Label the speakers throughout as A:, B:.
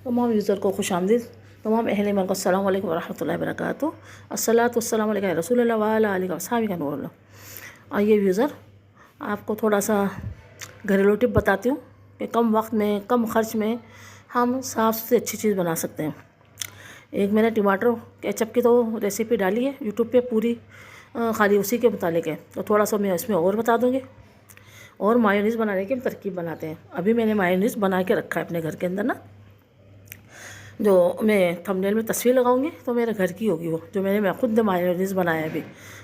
A: तमाम यूज़र को खुशामदीद। तमाम अहले मन को अस्सलाम वालेकुम वरहमतुल्लाहि वबरकातुहू। अस्सलातु वस्सलामु अलैका या रसूलल्लाह व अला आलिहि व अस्हाबिहि व नूरुल्लाह। आइए यूज़र, आपको थोड़ा सा घरेलू टिप बताती हूँ कि कम वक्त में कम ख़र्च में हम साफ़ से अच्छी चीज़ बना सकते हैं। एक मैंने टमाटर केचप की तो रेसिपी डाली है यूट्यूब पे पूरी, खाली उसी के मुतालिक है, तो थोड़ा सा मैं इसमें और बता दूँगी। और मायोनीज़ बनाने की तरकीब बनाते हैं। अभी मैंने मायोनीज़ बना के रखा है अपने घर के अंदर ना, जो मैं थंबनेल में तस्वीर लगाऊंगी तो मेरे घर की होगी वो, जो मैं खुद मायोनीज़ बनाया है अभी।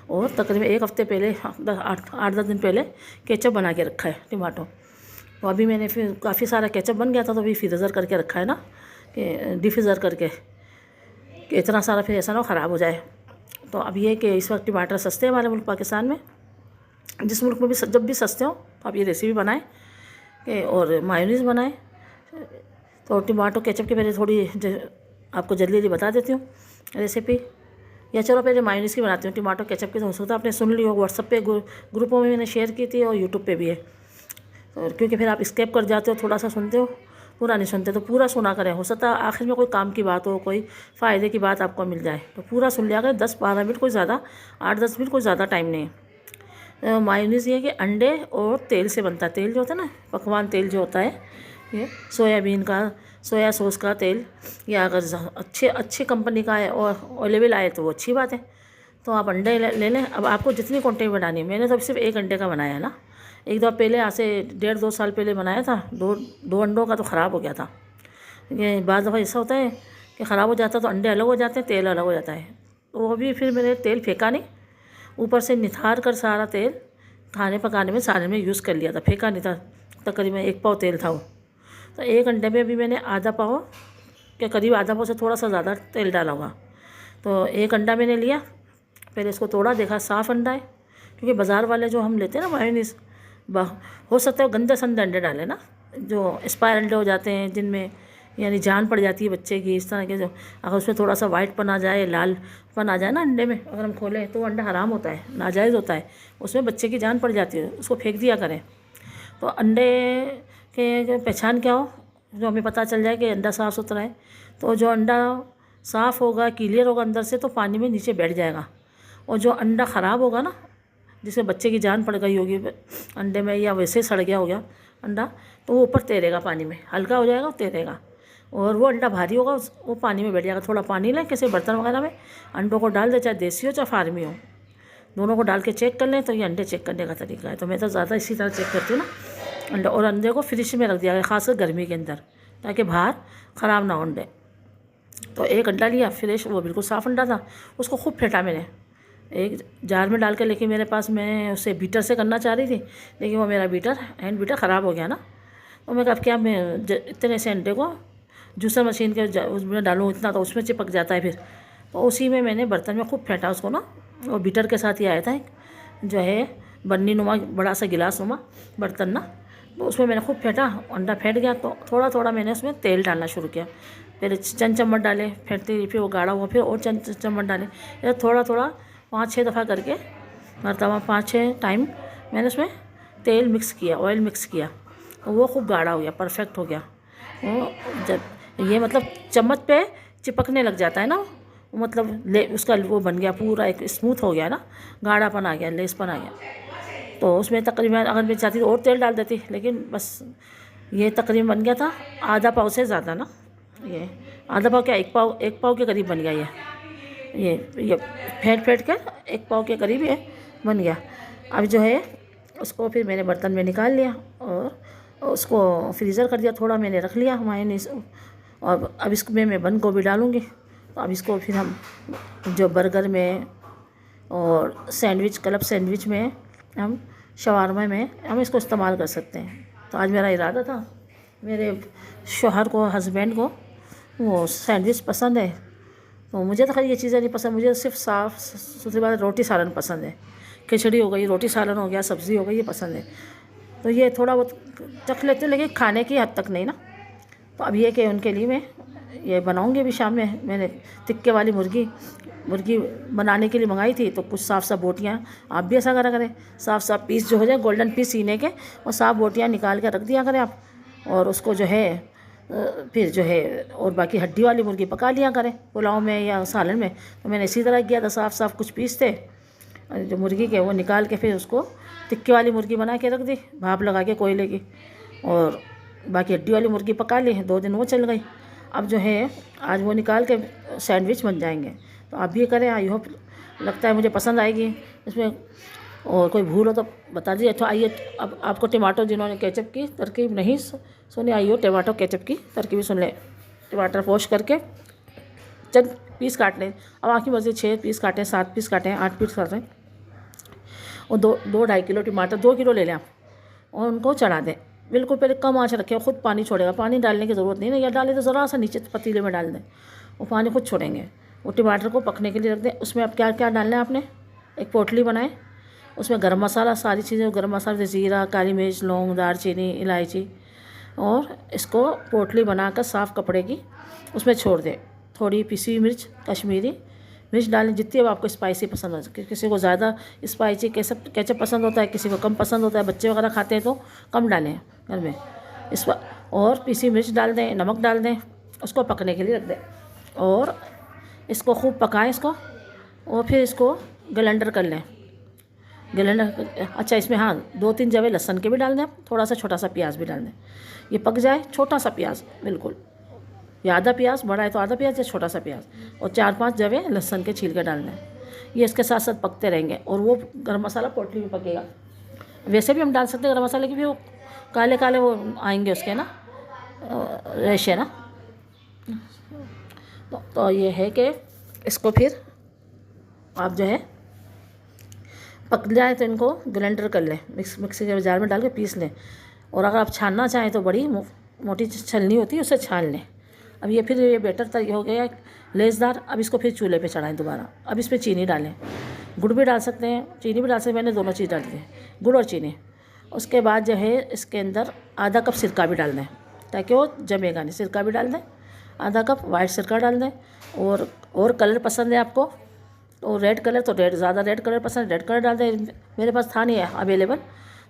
A: और तकरीबन एक हफ़्ते पहले, 8-10 दिन पहले केचप बना के रखा है टमाटो। तो अभी मैंने फिर काफ़ी सारा केचप बन गया था, तो अभी फ्रीज़र करके रखा है ना, कि डिफ्रीज़र करके, कि इतना सारा फिर ऐसा ना ख़राब हो जाए। तो अब ये कि इस वक्त टमाटर सस्ते हैं हमारे मुल्क पाकिस्तान में। जिस मुल्क में भी जब भी सस्ते हो तो आप ये रेसिपी बनाएं कि और मायोनीज़ बनाएं। तो टमाटो केचप की पहले थोड़ी आपको जल्दी जल्दी बता देती हूँ रेसिपी। या चलो पहले मायोनीज़ की बनाती हूँ। टमाटो केचप की तो हो सकता है आपने सुन ली हो, व्हाट्सअप पे ग्रुपों में मैंने शेयर की थी और यूट्यूब पे भी है। तो क्योंकि फिर आप स्किप कर जाते हो, थोड़ा सा सुनते हो, पूरा नहीं सुनते, तो पूरा सुना करें। हो सकता है आखिर में कोई काम की बात हो, कोई फ़ायदे की बात आपको मिल जाए, तो पूरा सुन लिया करें। 10-12 मिनट, कोई ज़्यादा 8-10 मिनट, कोई ज़्यादा टाइम नहीं है। मायोनीज़ ये है कि अंडे और तेल से बनता है। तेल जो होता है ना, पकवान तेल जो होता है, ये सोयाबीन का, सोया सॉस का तेल, या अगर अच्छे कंपनी का है और ऑलिव आए तो वो अच्छी बात है। तो आप अंडे ले लें। अब आपको जितनी क्वांटिटी बनानी है, मैंने तो सिर्फ एक अंडे का बनाया है ना। एक दफ़ा पहले, आज से 1.5-2 साल पहले बनाया था, दो अंडों का, तो ख़राब हो गया था। ये बाद दफ़ा ऐसा होता है कि ख़राब हो जाता है, तो अंडे अलग हो जाते हैं, तेल अलग हो जाता है। तो वो भी फिर मैंने तेल फेंका नहीं, ऊपर से निथार कर सारा तेल खाने पकाने में सारे में यूज़ कर लिया था, फेंका नहीं था। तकरीबन 1 पाव तेल था वो। तो एक अंडे में भी मैंने आधा पाव के करीब, आधा पाव से थोड़ा सा ज़्यादा तेल डाला हुआ। तो एक अंडा मैंने लिया, पहले इसको तोड़ा, देखा साफ़ अंडा है। क्योंकि बाज़ार वाले जो हम लेते हैं ना मायोनीज़, हो सकता है गंदे संदे अंडे डालें ना, जो एक्सपायर अंडे हो जाते हैं, जिनमें यानी जान पड़ जाती है बच्चे की, इस तरह के, जो अगर उसमें थोड़ा सा वाइट पन आ जाए, लाल पन आ जाए ना अंडे में, अगर हम खोलें तो वो अंडा हराम होता है, नाजायज़ होता है, उसमें बच्चे की जान पड़ जाती है, उसको फेंक दिया करें। तो अंडे के पहचान क्या हो, जो हमें पता चल जाए कि अंडा साफ़ सुथरा है। तो जो अंडा साफ़ होगा, क्लियर होगा अंदर से, तो पानी में नीचे बैठ जाएगा। और जो अंडा ख़राब होगा ना, जिसमें बच्चे की जान पड़ गई होगी अंडे में, या वैसे सड़ गया हो गया अंडा, तो वो ऊपर तैरेगा पानी में, हल्का हो जाएगा, तैरेगा। और वो अंडा भारी होगा, वो पानी में बैठ जाएगा। थोड़ा पानी लें, किसी बर्तन वगैरह में अंडों को डाल दे, चाहे देसी हो चाहे फार्मी हो, दोनों को डाल के चेक कर लें। तो ये अंडे चेक करने का तरीका है। तो मैं तो ज़्यादा इसी तरह चेक करती हूँ ना अंडे। और अंडे को फ्रिज में रख दिया गया, ख़ासकर गर्मी के अंदर, ताकि बाहर ख़राब ना हो अंडे। तो एक अंडा लिया फ्रेश, वो बिल्कुल साफ़ अंडा था, उसको खूब फेंटा मैंने एक जार में डाल के। लेकिन मेरे पास, मैं उसे बीटर से करना चाह रही थी, लेकिन वो मेरा हैंड बीटर ख़राब हो गया ना। तो मैं कहा अब क्या, मैं इतने से अंडे को जूसर मशीन के उसमें डालूँ, इतना तो उसमें चिपक जाता है फिर। तो उसी में मैंने बर्तन में खूब फेंटा उसको ना। और बीटर के साथ ही आया था एक, जो है बन्नी नुमा, बड़ा सा गिलास नुमा बर्तन ना। तो उसमें मैंने खूब फेंटा, अंडा फेंट गया। तो थोड़ा थोड़ा मैंने उसमें तेल डालना शुरू किया। पहले चंद चम्मच डाले, फेंटते फिर वो गाढ़ा हुआ, फिर और चंद चम्मच डाले, या थोड़ा थोड़ा 5-6 दफ़ा करके, मरतबा 5-6 टाइम मैंने उसमें तेल मिक्स किया, ऑयल मिक्स किया। तो वो खूब गाढ़ा हो गया, परफेक्ट हो गया वो। जब ये मतलब चम्मच पे चिपकने लग जाता है ना, वो मतलब उसका वो बन गया पूरा, एक स्मूथ हो गया ना, गाढ़ापन आ गया, लेसपन आ गया। तो उसमें तकरीबन, अगर मैं चाहती तो और तेल डाल देती, लेकिन बस ये तकरीबन बन गया था आधा पाव से ज़्यादा ना। ये आधा पाव क्या, 1 पाव के करीब बन गया ये फेंट कर 1 पाव के करीब ये बन गया। अब जो है उसको फिर मैंने बर्तन में निकाल लिया और उसको फ्रीज़र कर दिया, थोड़ा मैंने रख लिया मायोनीज़। और अब इसमें मैं बंद गोभी डालूँगी। तो अब इसको फिर हम जो बर्गर में और सैंडविच, क्लब सैंडविच में, हम शवारमा में हम इसको इस्तेमाल कर सकते हैं। तो आज मेरा इरादा था, मेरे शौहर को, हस्बैंड को वो सैंडविच पसंद है। तो मुझे तो खैर ये चीज़ें नहीं पसंद, मुझे सिर्फ साफ़ सुथरी बात रोटी सालन पसंद है। खिचड़ी हो गई, रोटी सालन हो गया, सब्ज़ी हो गई, ये पसंद है। तो ये थोड़ा बहुत चख लेते हैं, लेकिन खाने की हद तक नहीं ना। तो अब ये कि उनके लिए मैं ये बनाऊंगी अभी शाम में। मैंने टिक्के वाली मुर्गी बनाने के लिए मंगाई थी। तो कुछ साफ़ साफ़ बोटियाँ, आप भी ऐसा करा करें, साफ़ साफ़ पीस जो हो जाए गोल्डन पीस सीने के, और साफ़ बोटियाँ निकाल के रख दिया करें आप। और उसको जो है फिर जो है और बाकी हड्डी वाली मुर्गी पका लिया करें पुलाव में या सालन में। तो मैंने इसी तरह किया था, साफ़ साफ़ कुछ पीस थे जो मुर्गी के वो निकाल के फिर उसको टिक्की वाली मुर्गी बना के रख दी भाप लगा के कोयले की, और बाकी हड्डी वाली मुर्गी पका ली। 2 दिन वो चल गई। अब जो है आज वो निकाल के सैंडविच बन जाएंगे। तो आप भी करें, आई होप, लगता है मुझे पसंद आएगी। इसमें और कोई भूल हो तो बता दीजिए। तो आइए अब आपको टमाटो, जिन्होंने केचप की तरकीब नहीं सुनी, आइए टमाटो केचप की तरकीब सुन लें। टमाटर वॉश करके चंद पीस काट लें। अब आपकी मर्ज़ी 6 पीस काटें, 7 पीस काटें, 8 पीस काटें। और 2-2.5 किलो टमाटर, 2 किलो ले लें आप, और उनको चढ़ा दें। बिल्कुल पहले कम आँच रखें, खुद पानी छोड़ेगा। पानी डालने की ज़रूरत नहीं है, या डालें तो ज़रा सा नीचे पतीले में डाल दें, वो पानी खुद छोड़ेंगे। वो टमाटर को पकने के लिए रख दें। उसमें अब क्या क्या डालना है आपने, एक पोटली बनाएं, उसमें गरम मसाला, सारी चीज़ें, गरम मसाला, ज़ीरा, काली मिर्च, लौंग, दालचीनी, इलायची, और इसको पोटली बनाकर साफ़ कपड़े की उसमें छोड़ दें। थोड़ी पिसी हुई मिर्च, कश्मीरी मिर्च डालें जितनी अब आपको स्पाइसी पसंद हो। किसी को ज़्यादा स्पाइसी केचप पसंद होता है, किसी को कम पसंद होता है, बच्चे वगैरह खाते हैं तो कम डालें घर में इस और पिसी मिर्च डाल दें, नमक डाल दें, उसको पकने के लिए रख दें, और इसको खूब पकाएं इसको। और फिर इसको ग्राइंडर कर लें। ग्राइंडर, अच्छा इसमें हाँ 2-3 जवे लहसुन के भी डाल दें, थोड़ा सा छोटा सा प्याज भी डाल दें। ये पक जाए, छोटा सा प्याज बिल्कुल, या आधा प्याज, बड़ा है तो आधा प्याज या छोटा सा प्याज, और 4-5 जवे लहसुन के छील के डाल दें। ये इसके साथ साथ पकते रहेंगे, और वो गरम मसाला पोटली में पकेगा। वैसे भी हम डाल सकते हैं गरम मसाले की भी, वो काले काले वो आएंगे उसके ना रेशे ना। तो ये है कि इसको फिर आप जो है पक जाए तो इनको ग्राइंडर कर लें, मिक्सी के जार में डाल के पीस लें। और अगर आप छानना चाहें तो बड़ी मोटी छलनी होती है, उससे छान लें। अब ये फिर ये बेटर तरीके हो गया लेसदार। अब इसको फिर चूल्हे पे चढ़ाएं दोबारा। अब इस पर चीनी डालें, गुड़ भी डाल सकते हैं, चीनी भी डाल सकते हैं। मैंने दोनों चीज़ डाल दी है, गुड़ और चीनी। उसके बाद जो है इसके अंदर आधा कप सिरका भी डाल दें, ताकि वो जमेगा नहीं। सिरका भी डाल दें, आधा कप वाइट सिरका डाल दें। और कलर पसंद है आपको तो रेड कलर, तो ज़्यादा रेड कलर पसंद, रेड कलर डाल दें। मेरे पास था नहीं है अवेलेबल,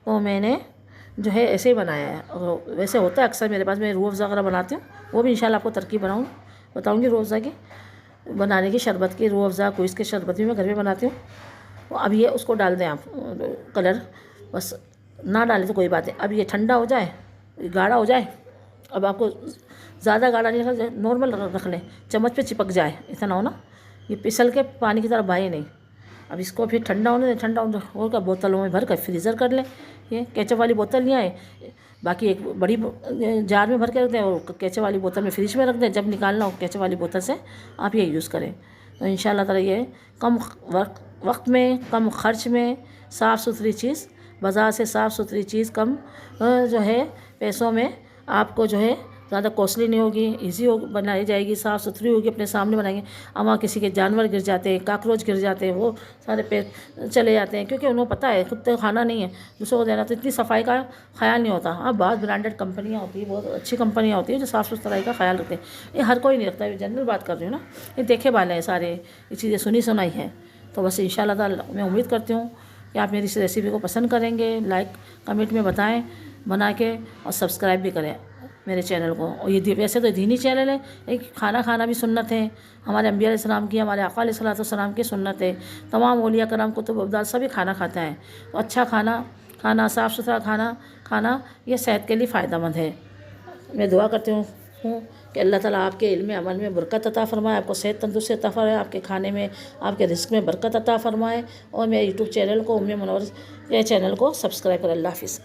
A: तो मैंने जो है ऐसे ही बनाया है। और वैसे होता है अक्सर मेरे पास, मैं रूह अफ़ज़ा वगैरह बनाती हूँ, वो भी इंशाल्लाह आपको तरकीब बताऊँगी रूह अफ़ज़ा की बनाने की, शरबत की, रूह अफ़ज़ा कोई इसके शरबत भी मैं घर में बनाती हूँ। तो अब ये उसको डाल दें आप, कलर बस ना डालें तो कोई बात है। अब ये ठंडा हो जाए, गाढ़ा हो जाए। अब आपको ज़्यादा गाढ़ा नहीं रखना, नॉर्मल रख लें, चम्मच पे चिपक जाए, इतना हो ना, ये फिसल के पानी की तरफ बहे नहीं। अब इसको फिर ठंडा होने दें। ठंडा होकर बोतलों में भर कर फ्रीज़र कर लें। ये केचप वाली बोतल नहीं आए, बाकी एक बड़ी जार में भर के रख दें, और केचप वाली बोतल में फ्रिज में रख दें। जब निकालना हो केचप वाली बोतल से आप ये यूज़ करें। तो इंशाल्लाह ताला ये कम वक्त में, कम खर्च में, साफ़ सुथरी चीज़, बाज़ार से साफ़ सुथरी चीज़ कम जो है पैसों में आपको जो है ज़्यादा कॉस्टली नहीं होगी, इजी हो बनाई जाएगी, साफ़ सुथरी होगी, अपने सामने बनाएंगे। अब वहाँ किसी के जानवर गिर जाते हैं, काकरोच गिर जाते हैं, वो सारे पे चले जाते हैं, क्योंकि उन्हें पता है खुद तो खाना नहीं है, दूसरों को देना। तो इतनी सफाई का ख्याल नहीं होता। हाँ, बहुत ब्रांडेड कंपनियाँ होती हैं, बहुत अच्छी कंपनियाँ होती हैं जो साफ़ सुथराई का ख्याल रखते हैं। ये हर कोई नहीं रखता है, जनरल बात कर रही हूँ ना, ये देखे वाले हैं सारे, ये चीज़ें सुनी सुनाई हैं। तो बस इंशाल्लाह ताला मैं उम्मीद करती हूँ कि आप मेरी इस रेसिपी को पसंद करेंगे। लाइक कमेंट में बताएं बना के, और सब्सक्राइब भी करें मेरे चैनल को। और ये वैसे तो दीनी चैनल है, एक खाना खाना भी सुन्नत है, हमारे अंबिया अलैहिस्सलाम की, हमारे आका अलैहिस्सलाम की सुन्नत है। तमाम औलिया कराम कुतुब अब्दाल सभी खाना खाते हैं। तो अच्छा खाना, साफ़ सुथरा खाना ये सेहत के लिए फ़ायदेमंद है। मैं दुआ करती हूँ कि अल्लाह ताला आपके इल्म अमल में बरकत अता फ़रमाए, आपको सेहत तंदुरुस्ती अता फ़रमाए, आपके खाने में, आपके रिस्क में बरकत अता फ़रमाए। और मेरे यूट्यूब चैनल को, उम्मे मुनव्वर चैनल को सब्सक्राइब करें। अल्लाह हाफ़िज़।